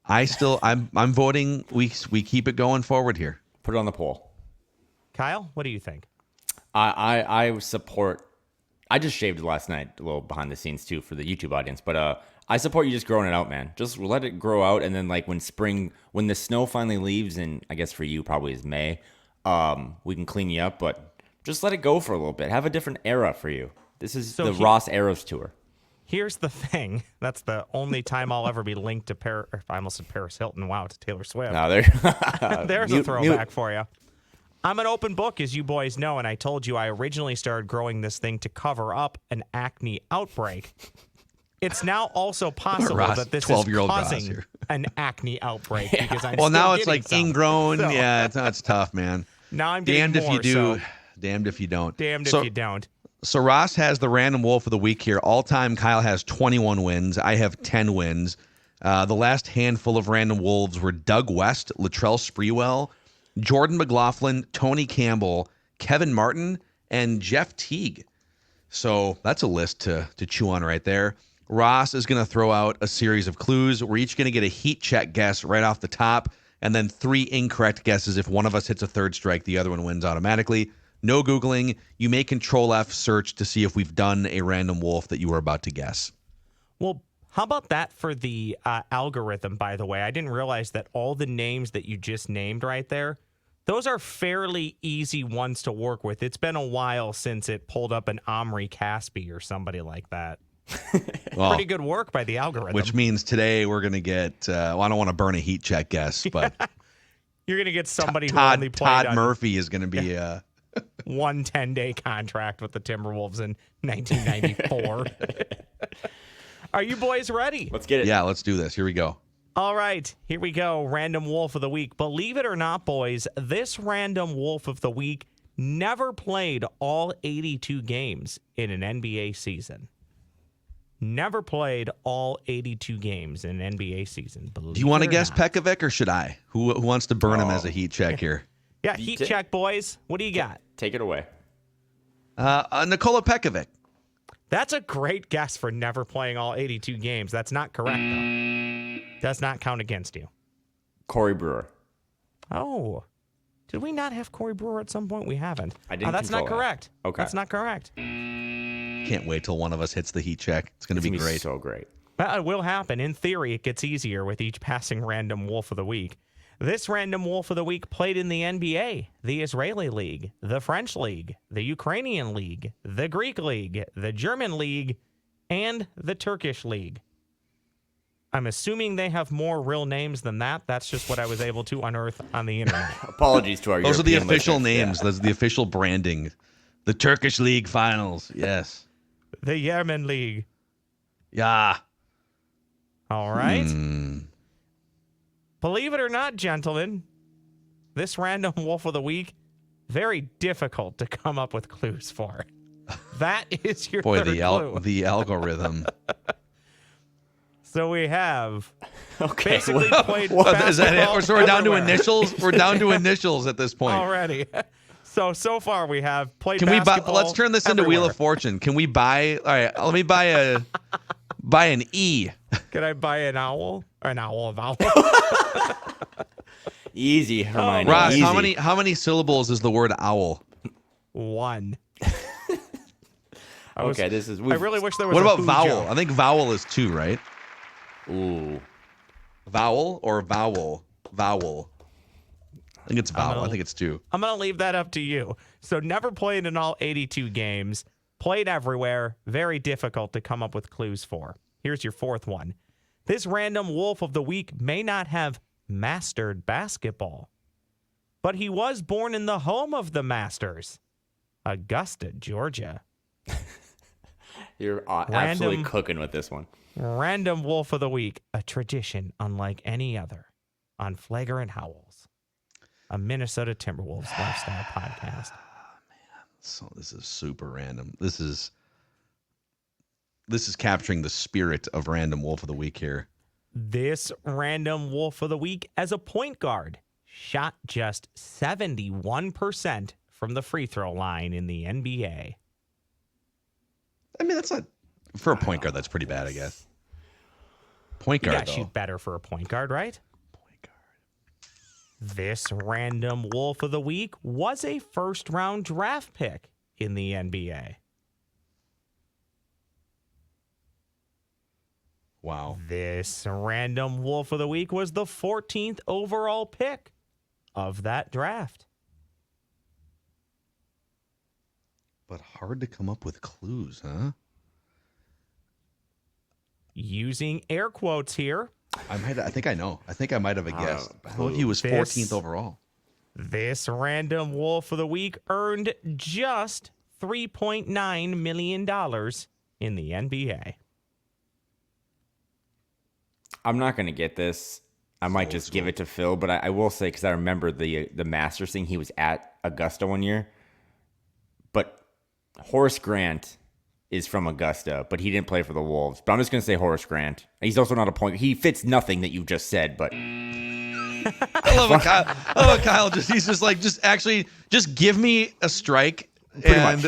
I'm voting. We keep it going forward here. Put it on the poll. Kyle, what do you think? I support. I just shaved last night, a little behind the scenes too for the YouTube audience, but I support you just growing it out, man. Just let it grow out, and then like when the snow finally leaves, and I guess for you probably is May, we can clean you up, but just let it go for a little bit. Have a different era for you. This is the Ross Eras tour. Here's the thing. That's the only time I'll ever be linked to I almost said Paris Hilton. Wow, to Taylor Swift. No, there's a throwback for you. I'm an open book, as you boys know, and I told you I originally started growing this thing to cover up an acne outbreak. It's now also possible that this is causing an acne outbreak because I'm now it's like ingrown. So. Yeah, it's tough, man. Now I'm getting damned more, if you do, damned if you don't. Damned if you don't. So Ross has the random wolf of the week here. All time, Kyle has 21 wins. I have 10 wins. The last handful of random wolves were Doug West, Latrell Sprewell, Jordan McLaughlin, Tony Campbell, Kevin Martin, and Jeff Teague. So that's a list to chew on right there. Ross is going to throw out a series of clues. We're each going to get a heat check guess right off the top, and then 3 incorrect guesses. If one of us hits a third strike, the other one wins automatically. No Googling. You may Control F search to see if we've done a random wolf that you were about to guess. Well, how about that for the algorithm, by the way? I didn't realize that all the names that you just named right there, those are fairly easy ones to work with. It's been a while since it pulled up an Omri Caspi or somebody like that. Well, pretty good work by the algorithm. Which means today we're going to get, I don't want to burn a heat check guess, but you're going to get somebody who only played Todd Murphy is going to be one 10-day contract with the Timberwolves in 1994. Are you boys ready? Let's get it. Yeah, let's do this. Here we go. All right, here we go. Random Wolf of the Week. Believe it or not, boys, this Random Wolf of the Week never played all 82 games in an NBA season. Never played all 82 games in an NBA season. Do you want to guess Pekovic, or should I? Who wants to burn him as a heat check here? Yeah, heat check, boys. What do you got? Take it away. Nikola Pekovic. That's a great guess for never playing all 82 games. That's not correct, though. Does not count against you. Corey Brewer. Oh. Did we not have Corey Brewer at some point? We haven't. I didn't. That's not correct. That. Okay. That's not correct. Can't wait till one of us hits the heat check. It's going to be great. So great. It will happen. In theory, it gets easier with each passing random wolf of the week. This random wolf of the week played in the NBA, the Israeli League, the French League, the Ukrainian League, the Greek League, the German League, and the Turkish League. I'm assuming they have more real names than that. That's just what I was able to unearth on the internet. Apologies to our Those European are the official listeners. names. Yeah. Those are the official branding. The Turkish League Finals. Yes. The Yemen League. Yeah. All right. Believe it or not, gentlemen, this random wolf of the week, very difficult to come up with clues for. That is your third clue. The algorithm. So we have basically played basketball. Is that it? So we're down to initials? We're down to initials at this point. Already. So far we have played basketball. Let's turn this into Wheel of Fortune. Can we buy? All right, let me buy an E. Can I buy an owl? Or an owl of owl? Easy, Hermione. Ross, easy. how many syllables is the word owl? 1. I really wish there was. What a about vowel? joke. I think vowel is 2, right? Ooh. Vowel or vowel? Vowel. I think it's vowel. I think it's 2. I'm going to leave that up to you. So never played in all 82 games. Played everywhere. Very difficult to come up with clues for. Here's your 4th one. This random wolf of the week may not have mastered basketball, but he was born in the home of the Masters, Augusta, Georgia. You're absolutely cooking with this one. Random Wolf of the Week, a tradition unlike any other on Flagrant Howls, a Minnesota Timberwolves lifestyle podcast. So this is super random. This is capturing the spirit of Random Wolf of the Week here. This Random Wolf of the Week as a point guard shot just 71% from the free throw line in the NBA. I mean, that's not for a point guard. That's pretty bad, I guess. Point You guard, gotta shoot better for a point guard, right? Point guard. This Random Wolf of the Week was a first-round draft pick in the NBA. Wow. This Random Wolf of the Week was the 14th overall pick of that draft. But hard to come up with clues, huh? Using air quotes here, I think I know. I think I might have a guess. I thought he was 14th overall. this Random Wolf of the Week earned just $3.9 million in the NBA. I'm not going to get this. I might just give it to Phil, but I will say, because I remember the Masters thing, he was at Augusta one year. But Horace Grant is from Augusta, but he didn't play for the Wolves. But I'm just going to say Horace Grant. He's also not a point. He fits nothing that you just said, but I love Kyle. He's just like, just give me a strike. Pretty much.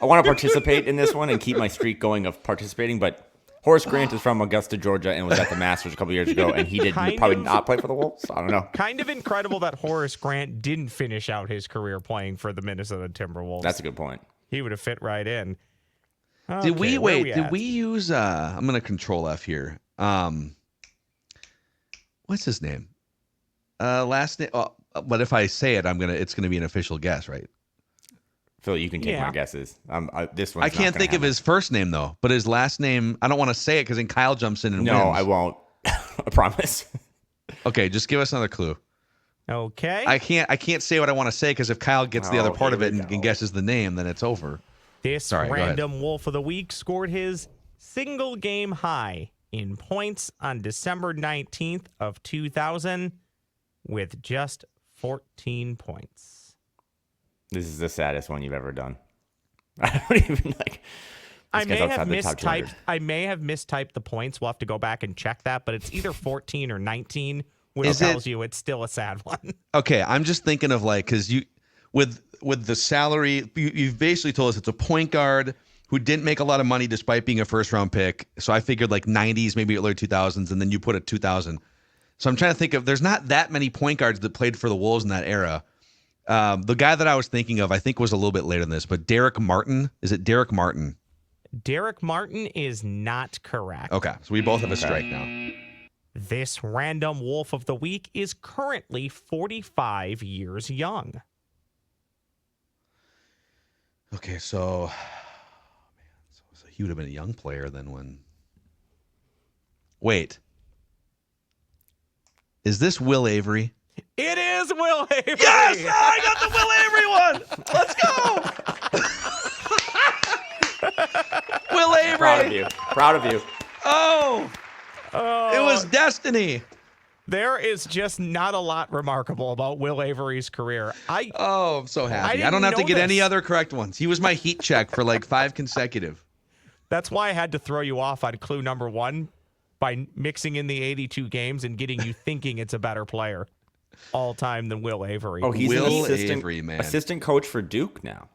I want to participate in this one and keep my streak going of participating, but Horace Grant is from Augusta, Georgia, and was at the Masters a couple years ago, and he did probably not play for the Wolves. I don't know. Kind of incredible that Horace Grant didn't finish out his career playing for the Minnesota Timberwolves. That's a good point. He would have fit right in. Did we Okay, Did we use? I'm gonna Control F here. What's his name? Last name. But if I say it, it's gonna be an official guess, right? Phil, you can take my guesses. This one. I can't think of his first name though, but his last name. I don't want to say it because then Kyle jumps in and wins. No, I won't. I promise. Okay, just give us another clue. Okay. I can't say what I want to say because if Kyle gets the other part of it and guesses the name, then it's over. This Random Wolf of the Week scored his single game high in points on December 19th of 2000 with just 14 points. This is the saddest one you've ever done. I don't even like. I may have mistyped the points. We'll have to go back and check that, but it's either 14 or 19, which tells you it's still a sad one. Okay, I'm just thinking of like, because with the salary, you've basically told us it's a point guard who didn't make a lot of money despite being a first round pick. So I figured like 90s, maybe early 2000s, and then you put it 2000. So I'm trying to think of, there's not that many point guards that played for the Wolves in that era. The guy that I was thinking of, I think was a little bit later than this, but Derek Martin. Is it Derek Martin? Derek Martin is not correct. Okay, so we both have a strike now. This Random Wolf of the Week is currently 45 years young. Okay, so he would have been a young player then when. Wait. Is this Will Avery? It is Will Avery. Yes! Oh, I got the Will Avery one. Let's go. Will Avery. Proud of you. Oh, it was destiny. There is just not a lot remarkable about Will Avery's career. I'm so happy. I don't have to get any other correct ones. He was my heat check for like 5 consecutive. That's why I had to throw you off on clue number 1 by mixing in the 82 games and getting you thinking it's a better player all time than Will Avery. Oh, he's Will an Avery, man. Assistant coach for Duke now.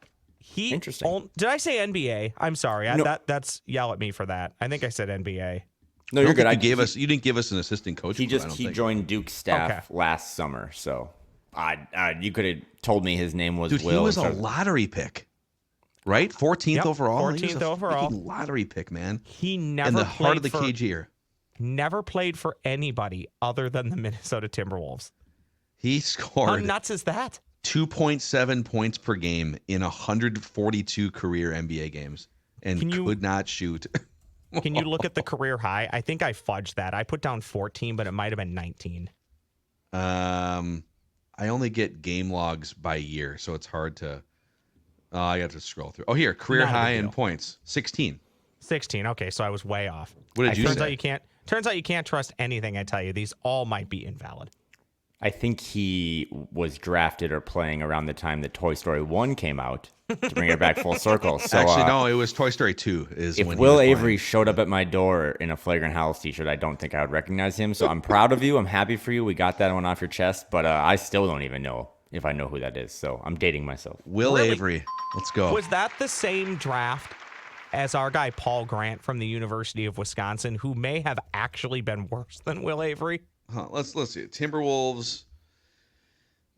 Interesting. Did I say NBA? I'm sorry. No. That's yell at me for that. I think I said NBA. No, you're good. You didn't give us an assistant coach. He joined Duke's staff last summer, so you could have told me his name was Dude, Will. He was a lottery pick, right? 14th overall. 14th overall. Lottery pick, man. He never in the played heart of the cage here. Never played for anybody other than the Minnesota Timberwolves. He scored. How nuts is that? 2.7 points per game in 142 career NBA games, and could not shoot. Can you look at the career high? I think I fudged that. I put down 14, but it might have been 19. I only get game logs by year, so it's hard to. I got to scroll through. Oh, here, career Not a big high in deal. points, 16. 16. Okay, so I was way off. What did you turns say? Out you can't trust anything I tell you. These all might be invalid. I think he was drafted or playing around the time that Toy Story 1 came out, to bring it back full circle. So, Actually, no, it was Toy Story 2. If when Will he was Avery showed up at my door in a Flagrant Howls t-shirt, I don't think I would recognize him. So I'm proud of you. I'm happy for you. We got that one off your chest, but I still don't even know if I know who that is. So I'm dating myself. Will Really? Avery. Let's go. Was that the same draft as our guy Paul Grant from the University of Wisconsin, who may have actually been worse than Will Avery? Let's see. Timberwolves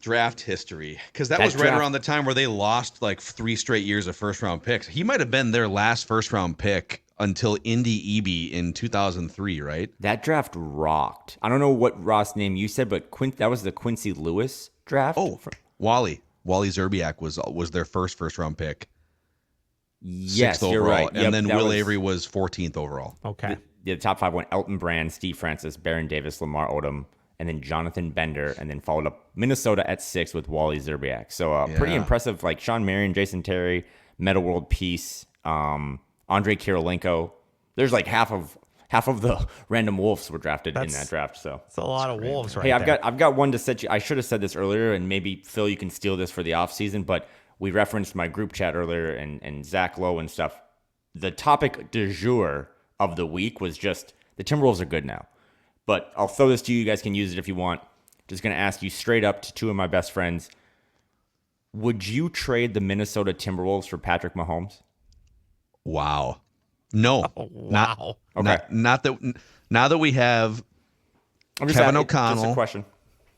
draft history, because that was right draft- around the time where they lost like 3 straight years of first-round picks. He might have been their last first-round pick until Indy Eby in 2003, right? That draft rocked. I don't know what Ross name you said, but that was the Quincy Lewis draft. Oh, Wally Zerbiak was their first-round pick. yes, 6th you're overall, right. Yep, and then that Will was- Avery was 14th overall. Okay. The top 5 went Elton Brand, Steve Francis, Baron Davis, Lamar Odom, and then Jonathan Bender, and then followed up Minnesota at 6 with Wally Zerbiak. So pretty Yeah. impressive. Like Sean Marion, Jason Terry, Meta World Peace, Andrei Kirilenko. There's like half of the random Wolves were drafted in that draft. So It's a lot of Wolves right hey, there. I've got one to set you. I should have said this earlier, and maybe Phil, you can steal this for the offseason, but we referenced my group chat earlier and Zach Lowe and stuff. The topic du jour of the week was just the Timberwolves are good now. But I'll throw this to you. You guys can use it if you want. Just going to ask you straight up to 2 of my best friends. Would you trade the Minnesota Timberwolves for Patrick Mahomes? Wow. No. Wow. Okay. Not that. Now that we have I'm just Kevin asking- Just O'Connell. a question.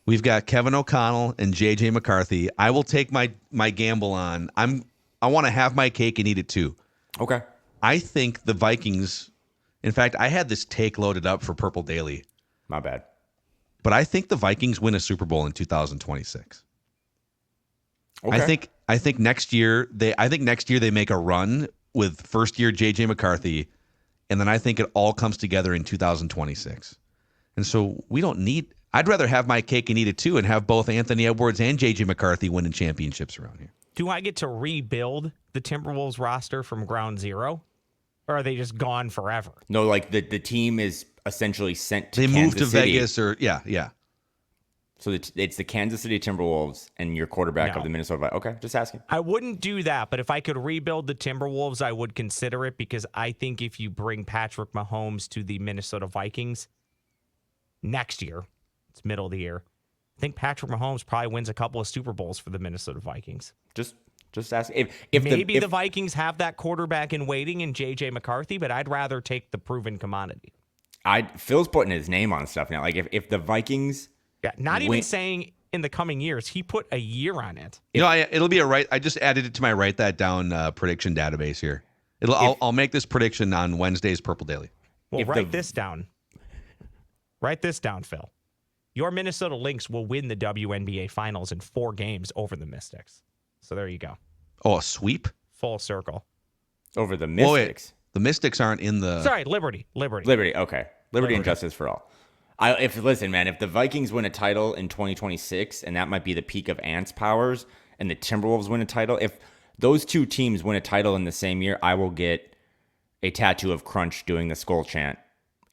We've got Kevin O'Connell and JJ McCarthy. I will take my gamble on. I want to have my cake and eat it too. Okay. I think the Vikings. In fact, I had this take loaded up for Purple Daily, My bad. but I think the Vikings win a Super Bowl in 2026. Okay. I think next year they make a run with first year JJ McCarthy, and then I think it all comes together in 2026. And so we don't need. I'd rather have my cake and eat it too, and have both Anthony Edwards and JJ McCarthy winning championships around here. Do I get to rebuild the Timberwolves roster from ground zero? Or are they just gone forever? No, like the team is essentially sent to They Kansas moved to City. Vegas, or yeah. So it's the Kansas City Timberwolves and your quarterback No. of the Minnesota Vikings. Okay, just asking. I wouldn't do that, but if I could rebuild the Timberwolves, I would consider it, because I think if you bring Patrick Mahomes to the Minnesota Vikings next year, it's middle of the year, I think Patrick Mahomes probably wins a couple of Super Bowls for the Minnesota Vikings. Just ask if Maybe the Vikings have that quarterback in waiting in J.J. McCarthy, but I'd rather take the proven commodity. Phil's putting his name on stuff now. Like if the Vikings, Yeah, not even Wait. saying in the coming years. He put a year on it. It'll be a right. I just added it to my write that down prediction database here. I'll make this prediction on Wednesday's Purple Daily. Well, If write the- this down. Write this down, Phil. Your Minnesota Lynx will win the WNBA Finals in 4 games over the Mystics. So there you go. Oh, a sweep? Full circle. over the Whoa, wait. Mystics. The Mystics aren't in the. Sorry, Liberty. Liberty, okay. Liberty and justice for all. Listen, man, if the Vikings win a title in 2026, and that might be the peak of Ant's powers, and the Timberwolves win a title, if those 2 teams win a title in the same year, I will get a tattoo of Crunch doing the skull chant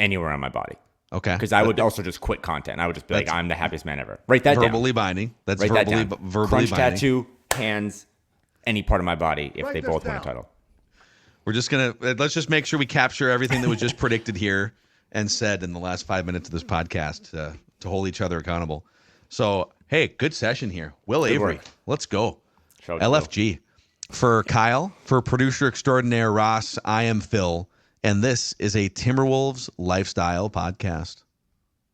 anywhere on my body. Okay. Because I would also just quit content. I would just be like, That's I'm the happiest man ever. Write that verbally down. binding. That's Write that down. verbally Crunch binding. tattoo, hands, any part of my body if they both win a title. We're just let's just make sure we capture everything that was just predicted here and said in the last 5 minutes of this podcast to hold each other accountable. So, hey, good session here. Will Avery, work. let's go. Show it, LFG. For Kyle, for producer extraordinaire Ross, I am Phil, and this is a Timberwolves lifestyle podcast.